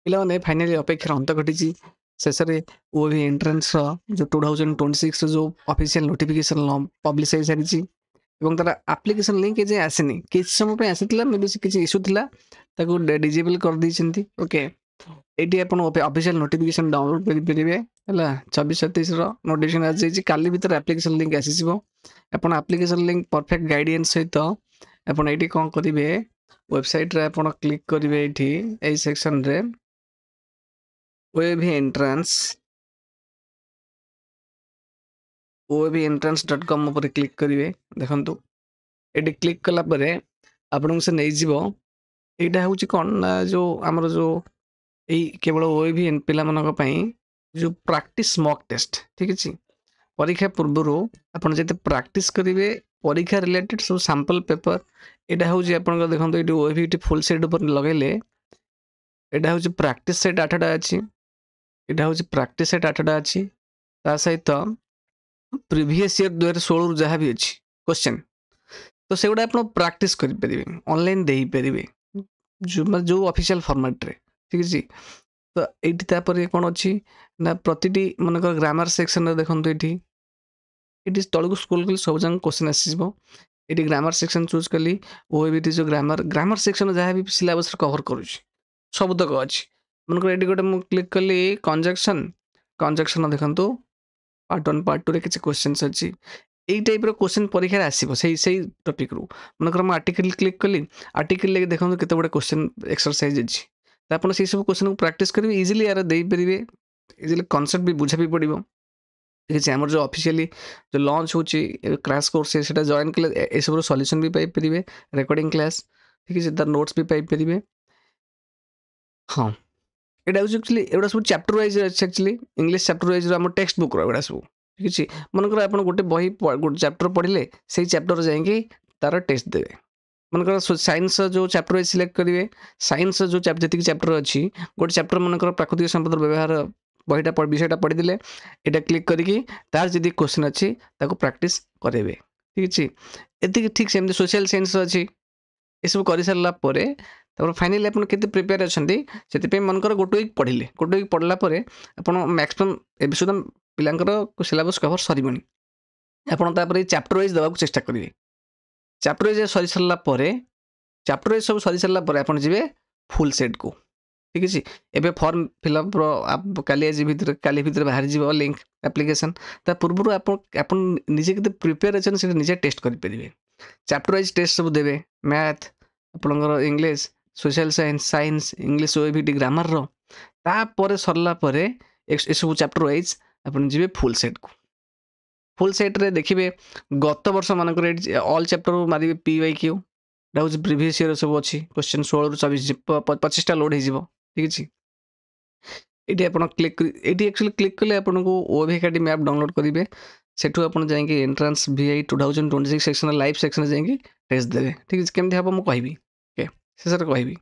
पिलाने फाइनाली अपेक्षार अंत घटी शेष में ओएवी एंट्रेंस जो 2026 जो ऑफिशियल नोटिफिकेशन पब्लिश हो सारी तार एप्लिकेशन लिंक जे आसनी किसी समय आसाला मे बी किसी इश्यू था डिजेबल कर देती ओके ये ऑफिशियल नोटिफिकेशन डाउनलोड करेंगे है 24-27 नोटिफिकेशन आज काली भीतर एप्लिकेशन लिंक आसीज आप एप्लिकेशन लिंक परफेक्ट गाइडेंस सहित आपड़ ये कौन करेंगे वेबसाइट रे आप क्लिक करेंगे ये सेक्शन रे ओएवी entrance.com पर क्लिक करेंगे देखो ये क्लिक कलापर आपन से नहीं जीवो यहाँ हूँ कौन ना जो आमर जो यही केवल ओएवी पे जो प्रैक्टिस मॉक टेस्ट ठीक है परीक्षा पूर्व आपड़ जो प्रैक्टिस करेंगे परीक्षा रिलेटेड सब सैंपल पेपर यहाँ हूँ आप देखो ये ओएवी फुल सेट उपर लगेले यहाँ हूँ प्रैक्टिस सेट 8टा अच्छी यहाँ हूँ प्रैक्टिस सेट 8टा अच्छी सहित प्रीवियस ईयर 2016 जहाँ भी अच्छी क्वेश्चन तो से गुड़ा आप प्रैक्टिस करेंगे ऑनलाइन दे पारे जो ऑफिशियल फॉर्मेट रे ठीक है तो ये कौन अच्छी ना प्रति मनकर ग्रामर सेक्शन देखो ये तलू स्कूल कली सब जगह क्वेश्चन आसो ये ग्रामर सेक्शन चूज कली ओएवी जो ग्रामर सेक्शन जहाँ भी सिलेबस कवर करुँच सबतक अच्छी मनकर ये गोटे मुझे क्लिक कली कंजक्शन देखो पार्ट 1 पार्ट 2 रे किसी क्वेश्चन अच्छी यही टाइप क्वेश्चन परीक्षा आसो से टॉपिक रू मनकर मुझे आर्टिकल क्लिक कली आर्टिकल लेके देखो केते गुडे क्वेश्चन एक्सरसाइज अच्छी तो आप सब क्वेश्चन को प्रैक्टिस करेंगे इजिली यार दे पारे इजिली कॉन्सेप्ट भी बुझा भी पड़ो ठीक है आमर जो ऑफिशियली जो लॉन्च हो क्रैश कोर्स से जॉइन कले ये सब सॉल्यूशन भी पाइपर रिकॉर्डिंग क्लास ठीक है तार नोट्स भी पाइपर हाँ यहाँ हूँ एक्चुअली एगुड़ा सब चैप्टर वाइज अच्छे एक्चुअली इंग्लिश चैप्टर वाइज आम टेक्स्ट बुक रहा सब ठीक है मनकर आप गोटे बही गोटे चैप्टर पढ़ले से चैप्टर जाकि तार टेस्ट देवे मनकर साइंस जो चैप्टर वाइज सिलेक्ट करेंगे साइंस जो जी चैप्टर अच्छी गोटे चैप्टर मनकर प्राकृतिक संपद व्यवहार बहीटा विषयटा पढ़ीदे यहाँ क्लिक करके तार जी क्वेश्चन अच्छी प्रैक्टिस करेंगे ठीक है ये ठीक सेमती सोशल साइंस अच्छी ये सब कर सारापर फाइनाली आप प्रिपेयर अच्छा से मनकर गोटे वीक पढ़ला आप मैक्सिमम ए सुधा पिलांकर सिलेबस कवर सर आपड़ चैप्टर वाइज देवा चेष्टा करेंगे चैप्टर वाइज सरी सारापर चैप्टर वाइज सब सरी सारापर आप जी फुल सेट को ठीक है एबे फॉर्म फिलअप काली भीतर बाहर जीव लिंक एप्लिकेशन ता पूर्व आप निजे के प्रिपेयर अच्छे निजे टेस्ट करेंगे चैप्टर वाइज टेस्ट सब देवे मैथ आपंकर English social science English OAV grammar तापर सरलापर ये सब चैप्टर वाइज आप जी फुल सेट रे देखिए गत वर्ष मानक ऑल चैप्टर मारे PYQ हूँ प्रीवियस ईयर सब अच्छी क्वेश्चन 16 ରୁ 25 लोड हो ठीक है ये आप क्लिक ये एक्चुअली क्लिक कले आपको ओएवी एकेडमी ऐप डाउनलोड करेंगे सेठू आप जाएंगे entrance VI 2026 section live section जाएंगे टेस्ट देवे ठीक है केमती हम मुझे कहबी ओके शेष कहबी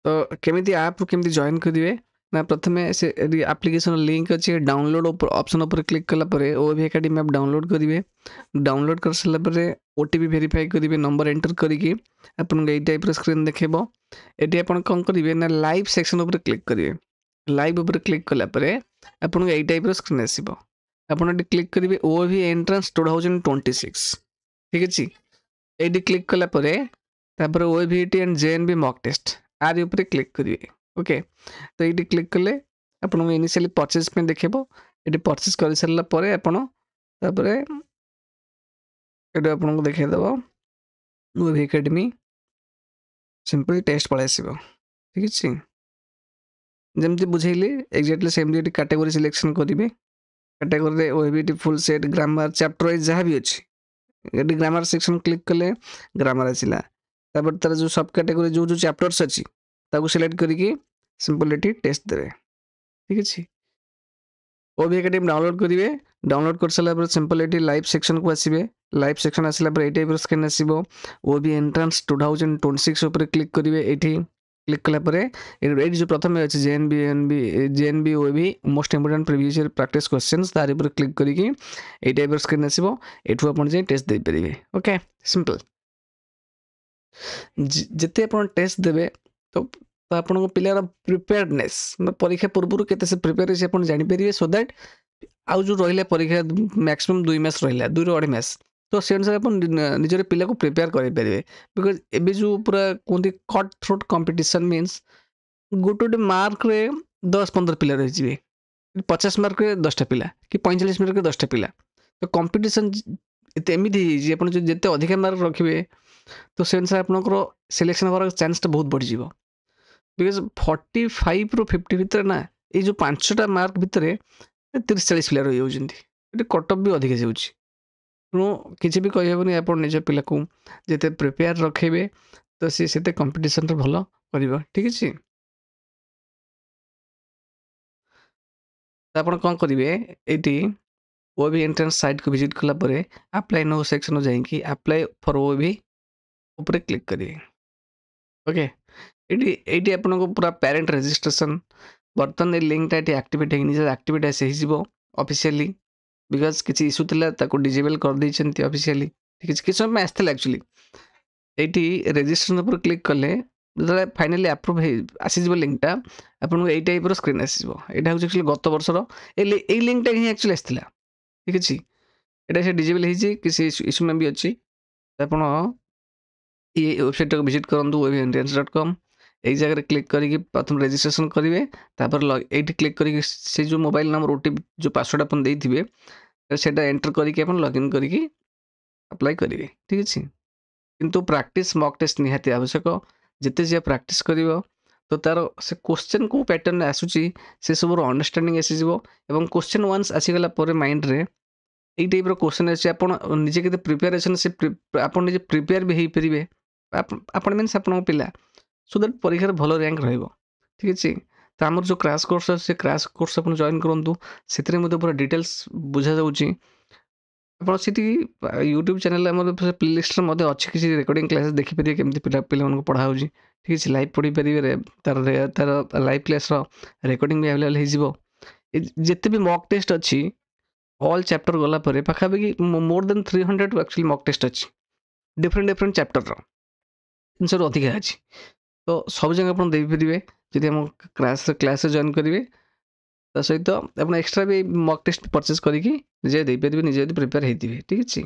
तो केमिति ऐप केमिति जॉइन करेंगे ना प्रथम से एप्लिकेशन लिंक अच्छे डाउनलोड ऑप्शन ऊपर क्लिक कलापर ओएवी एकेडमी ऐप डाउनलोड करेंगे डाउनलोड कर सारापर OTP वेरीफाई करेंगे नंबर एंटर करके आपको यही टाइप स्क्रीन देखेब ये आप कौन करेंगे ना लाइव सेक्शन ऊपर क्लिक करेंगे लाइव ऊपर क्लिक कलापर आपको यही टाइप स्क्रीन आसो आप क्लिक करेंगे ओएवी एंट्रांस 2026 ठीक है ये क्लिक कलापर OAVT and JNB mock test आर ऊपर क्लिक करेंगे ओके तो ये क्लिक कले आपको इनिशियली परचेज पे देखेब ये परचेज कर सारापर आपड़ ये आपको देखीदेव ओएवी एकेडमी सिंपल टेस्ट पलि आस ठीक है जमती बुझेली एक्जाक्टली सेमती कैटेगरी सिलेक्शन करेंगे category OAVT full set grammar chapter wise जहाँ भी अच्छी ये ग्रामर सेक्शन क्लिक कले ग्रामर आसला तार जो सब कैटेगरी जो चैप्टर्स अच्छी सिलेक्ट करके सिंपल ये टेस्ट देवे ठीक है ओएवी एकेडमी डाउनलोड करेंगे डाउनलोड कर सारापर सिंपल ये लाइव सेक्शन को आसवे लाइव सेक्शन आसला ये टाइप स्क्रीन आसो ओएवी एंट्रांस 2026 उपर क्लिक करेंगे ये क्लिक कलापर ये जो प्रथम अच्छे JNB OAV most important previous year practice questions तार ऊपर क्लिक करके ये टाइप स्क्रीन आसो एठू आप टेस्ट दे पारे ओके सिंपल ଯେତେ ଆପଣ ଟେଷ୍ଟ ଦେବେ ତ ଆପଣଙ୍କ ପିଲାର ପ୍ରିପେୟାର୍ଡନେସ୍ ପରୀକ୍ଷା ପୂର୍ବରୁ କେତେ ସେ ପ୍ରିପେୟାର ହେଇଛି ଆପଣ ଜାଣିପାରିବେ ସୋ ଦ୍ୟାଟ୍ ଆଉ ଯେଉଁ ରହିଲା ପରୀକ୍ଷା ମ୍ୟାକ୍ସିମମ୍ 2 ମାସ ରହିଲା 2ରୁ ଅଢ଼େଇ ମାସ ତ ସେ ଅନୁସାରେ ଆପଣ ନିଜର ପିଲାକୁ ପ୍ରିପେୟାର କରିପାରିବେ ବିକଜ ଏବେ ଯେଉଁ ପୁରା କୁହନ୍ତି କଟ୍ ଥ୍ରୋଟ୍ କମ୍ପିଟିସନ୍ ମିନ୍ସ ଗୋଟେ ମାର୍କରେ 10-15 ପିଲା ରହିଯିବେ 50 ମାର୍କରେ 10ଟା ପିଲା କି 45 ମାର୍କରେ 10ଟା ପିଲା ତ କମ୍ପିଟିସନ୍ ଏମିତି ହେଇଯାଇଛି ଆପଣ ଯେତେ ଅଧିକା ମାର୍କ ରଖିବେ ତ ସେ ଅନୁସାରେ ଆପଣଙ୍କର ସିଲେକ୍ସନ୍ ହେବାର ଚାନ୍ସଟା ବହୁତ ବଢ଼ିଯିବ ବିକଜ 45ରୁ 50 ଭିତରେ ନା ଏଇ ଯେଉଁ 5ଟା ମାର୍କ ଭିତରେ 30-40 ପିଲା ରହିଯାଉଛନ୍ତି ଏଠି କଟଅଫ୍ ବି ଅଧିକା ଯାଉଛି ତେଣୁ କିଛି ବି କହିହେବନି ଆପଣ ନିଜ ପିଲାକୁ ଯେତେ ପ୍ରିପେୟାର ରଖେଇବେ ତ ସିଏ ସେତେ କମ୍ପିଟିସନ୍ରେ ଭଲ କରିବ ଠିକ୍ ଅଛି ତ ଆପଣ କ'ଣ କରିବେ ଏଇଠି OAV ଏଣ୍ଟ୍ରାନ୍ସ ସାଇଟ୍କୁ ଭିଜିଟ୍ କଲା ପରେ ଆପ୍ଲାଏ नो ସେକ୍ସନ୍ ଯାଇକି ଆପ୍ଲାଏ ଫର୍ OAV ଉପରେ କ୍ଲିକ୍ କରିବେ ଓକେ ଏଇଠି ଆପଣଙ୍କ ପୁରା ପ୍ୟାରେଣ୍ଟ ରେଜିଷ୍ଟ୍ରେସନ୍ ବର୍ତ୍ତମାନ ଏଇ ଲିଙ୍କଟା ଏଠି ଆକ୍ଟିଭେଟ୍ ହେଇକି ନିଜର ଆକ୍ଟିଭେଟ୍ ହେଇଯିବ ଅଫିସିଆଲି ବିକଜ କିଛି ଇସ୍ୟୁ ଥିଲା ତାକୁ ଡିଜେବଲ୍ କରିଦେଇଛନ୍ତି ଅଫିସିଆଲି କିଛି ସମୟ ପାଇଁ ଆସିଥିଲା ଆକ୍ଚୁଆଲି এইটি ରେଜିଷ୍ଟ୍ରେସନ୍ ଉପରେ କ୍ଲିକ୍ କଲେ ଯେତେବେଳେ ଫାଇନାଲି ଆପ୍ରୁଭ୍ ହେଇ ଆସିଯିବ ଲିଙ୍କଟା ଆପଣଙ୍କୁ ଏଇ ଟାଇପ୍ର ସ୍କ୍ରିନ୍ ଆସିଯିବ ଏଇଟା ହେଉଛି ଆକ୍ଚୁଆଲି ଗତ ବର୍ଷର ଏଇ ଲିଙ୍କଟା ହିଁ ଆକ୍ଚୁଆଲି ଆସିଥିଲା ଠିକ୍ ଅଛି ଏଇଟା ସେ ଡିଜେବଲ୍ ହେଇଛି କିଛି ଇସ୍ୟୁ ମେ ବି ଅଛି ଆପଣ এই ওয়েবসাইটটাକୁ ভিজিଟ୍ କରନ୍ତୁ oavindians.com এই ଜାଗାରେ କ୍ଲିକ୍ କରିକି ପ୍ରଥମେ ରେଜିଷ୍ଟ୍ରେସନ୍ କରିବେ ତାପରେ ଏଇଠି କ୍ଲିକ୍ କରିକି ସେ ଯେଉଁ ମୋବାଇଲ୍ ନମ୍ବର OTP ଯେଉଁ ପାସୱାର୍ଡ଼ ଆପଣ ଦେଇଥିବେ ସେଇଟା ଏଣ୍ଟର କରିକି ଆପଣ ଲଗ୍ଇନ୍ କରିକି ଆପ୍ଲାଏ କରିବେ ଠିକ୍ ଅଛି କିନ୍ତୁ ପ୍ରାକ୍ଟିସ୍ ମକ୍ ଟେଷ୍ଟ ନିହାତି ଆବଶ୍ୟକ ଯେତେ ଯିଏ ପ୍ରାକ୍ଟିସ୍ କରିବ ତ ତାର ସେ କ୍ୱେଶ୍ଚନ୍ କେଉଁ ପ୍ୟାଟର୍ନରେ ଆସୁଛି ସେସବୁର ଅଣ୍ଡରଷ୍ଟାଣ୍ଡିଂ ଆସିଯିବ ଏବଂ କ୍ୱେଶ୍ଚନ୍ ୱାନ୍ସ ଆସିଗଲା ପରେ ମାଇଣ୍ଡରେ ଏଇ ଟାଇପ୍ର କ୍ୱେଶ୍ଚନ୍ ଅଛି ଆପଣ ନିଜେ କେତେ ପ୍ରିପେୟାରେସନ୍ ସେ ଆପଣ ନିଜେ ପ୍ରିପେୟାର ବି ହେଇପାରିବେ ଆପଣ ମିନ୍ସ ଆପଣଙ୍କ ପିଲା ସୋ ଦ୍ୟାଟ୍ ପରୀକ୍ଷାରେ ଭଲ ର୍ୟାଙ୍କ ରହିବ ଠିକ୍ ଅଛି ତ ଆମର ଯେଉଁ କ୍ରାସ୍ କୋର୍ସ ଅଛି ସେ କ୍ରାସ୍ କୋର୍ସ ଆପଣ ଜଏନ୍ କରନ୍ତୁ ସେଥିରେ ମଧ୍ୟ ପୁରା ଡିଟେଲ୍ସ ବୁଝାଯାଉଛି ଆପଣ ସେଠି ୟୁଟ୍ୟୁବ୍ ଚ୍ୟାନେଲ୍ ଆମର ପ୍ଲେଲିଷ୍ଟରେ ମଧ୍ୟ ଅଛି କିଛି ରେକର୍ଡ଼ିଂ କ୍ଲାସ୍ ଦେଖିପାରିବେ କେମିତି ପିଲାମାନଙ୍କୁ ପଢ଼ା ହେଉଛି ଠିକ୍ ଅଛି ଲାଇଭ୍ ପଢ଼ିପାରିବେ ତାର ଲାଇଭ୍ କ୍ଲାସ୍ର ରେକର୍ଡ଼ିଂ ବି ଆଭେଲେବଲ୍ ହେଇଯିବ ଯେତେ ବି ମକ୍ ଟେଷ୍ଟ ଅଛି ଅଲ୍ ଚାପ୍ଟର ଗଲା ପରେ ପାଖାପାଖି ମୋର୍ ଦେନ୍ 300 ଆକ୍ଚୁଆଲି ମକ୍ ଟେଷ୍ଟ ଅଛି ଡିଫରେଣ୍ଟ ଚାପ୍ଟରର ଜିନିଷରୁ ଅଧିକା ଅଛି ତ ସବୁ ଜାଗା ଆପଣ ଦେଇପାରିବେ ଯଦି ଆମ କ୍ଲାସ୍ରେ ଜଏନ୍ କରିବେ ତା ସହିତ ଆପଣ ଏକ୍ସଟ୍ରା ବି ମକ୍ ଟେଷ୍ଟ ପରଚେସ୍ କରିକି ନିଜେ ଦେଇପାରିବେ ନିଜେ ଯଦି ପ୍ରିପେୟାର ହେଇଥିବେ ଠିକ୍ ଅଛି